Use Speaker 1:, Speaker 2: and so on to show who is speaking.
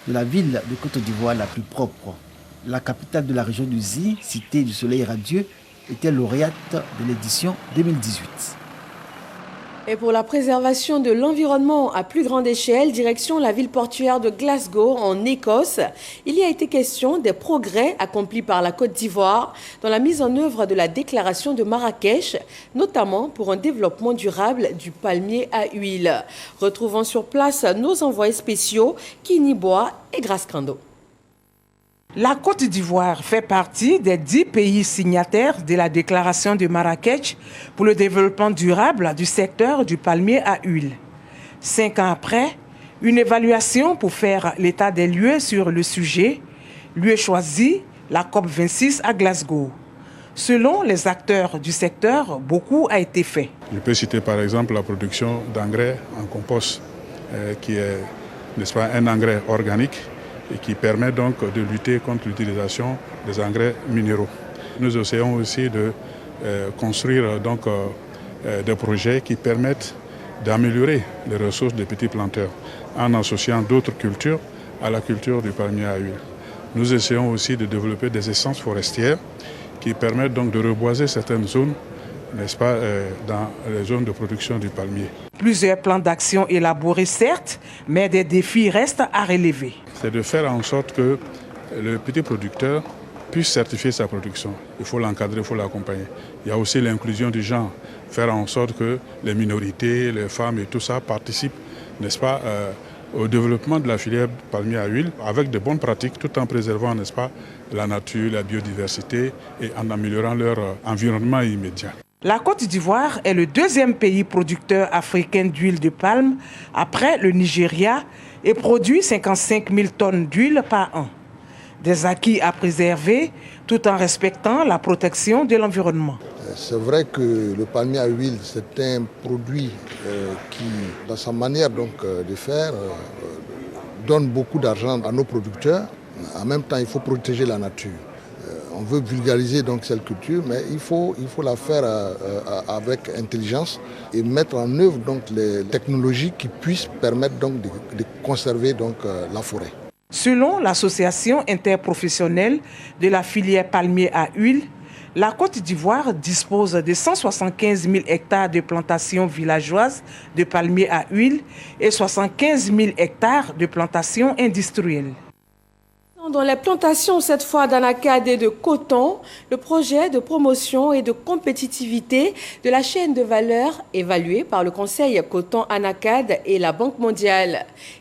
Speaker 1: de la ville de Côte d'Ivoire la plus propre. La capitale de la région du Zi, cité du soleil radieux, était lauréate de l'édition 2018.
Speaker 2: Et pour la préservation de l'environnement à plus grande échelle, direction la ville portuaire de Glasgow en Écosse, il y a été question des progrès accomplis par la Côte d'Ivoire dans la mise en œuvre de la déclaration de Marrakech, notamment pour un développement durable du palmier à huile. Retrouvons sur place nos envoyés spéciaux, Kini Bois et Grace Crando.
Speaker 3: La Côte d'Ivoire fait partie des 10 pays signataires de la déclaration de Marrakech pour le développement durable du secteur du palmier à huile. 5 ans après, une évaluation pour faire l'état des lieux sur le sujet lui est choisie, la COP26 à Glasgow. Selon les acteurs du secteur, beaucoup a été fait.
Speaker 4: Je peux citer par exemple la production d'engrais en compost, qui est, n'est-ce pas, un engrais organique, et qui permet donc de lutter contre l'utilisation des engrais minéraux. Nous essayons aussi de construire donc, des projets qui permettent d'améliorer les ressources des petits planteurs en associant d'autres cultures à la culture du palmier à huile. Nous essayons aussi de développer des essences forestières qui permettent donc de reboiser certaines zones, n'est-ce pas, dans les zones de production du palmier.
Speaker 3: Plusieurs plans d'action élaborés certes, mais des défis restent à relever.
Speaker 4: C'est de faire en sorte que le petit producteur puisse certifier sa production. Il faut l'encadrer, il faut l'accompagner. Il y a aussi l'inclusion du genre, faire en sorte que les minorités, les femmes et tout ça participent, n'est-ce pas, au développement de la filière palmier à huile avec de bonnes pratiques tout en préservant, n'est-ce pas, la nature, la biodiversité et en améliorant leur environnement immédiat.
Speaker 3: La Côte d'Ivoire est le deuxième pays producteur africain d'huile de palme après le Nigeria et produit 55 000 tonnes d'huile par an. Des acquis à préserver tout en respectant la protection de l'environnement.
Speaker 5: C'est vrai que le palmier à huile, c'est un produit qui, dans sa manière donc, de faire, donne beaucoup d'argent à nos producteurs. En même temps, il faut protéger la nature. On veut vulgariser donc cette culture, mais il faut la faire avec intelligence et mettre en œuvre donc les technologies qui puissent permettre donc de conserver donc la forêt.
Speaker 3: Selon l'association interprofessionnelle de la filière palmier à huile, la Côte d'Ivoire dispose de 175 000 hectares de plantations villageoises de palmiers à huile et 75 000 hectares de plantations industrielles.
Speaker 2: Dans les plantations, cette fois d'anacade et de coton, le projet de promotion et de compétitivité de la chaîne de valeur évalué par le Conseil Coton Anacade et la Banque mondiale.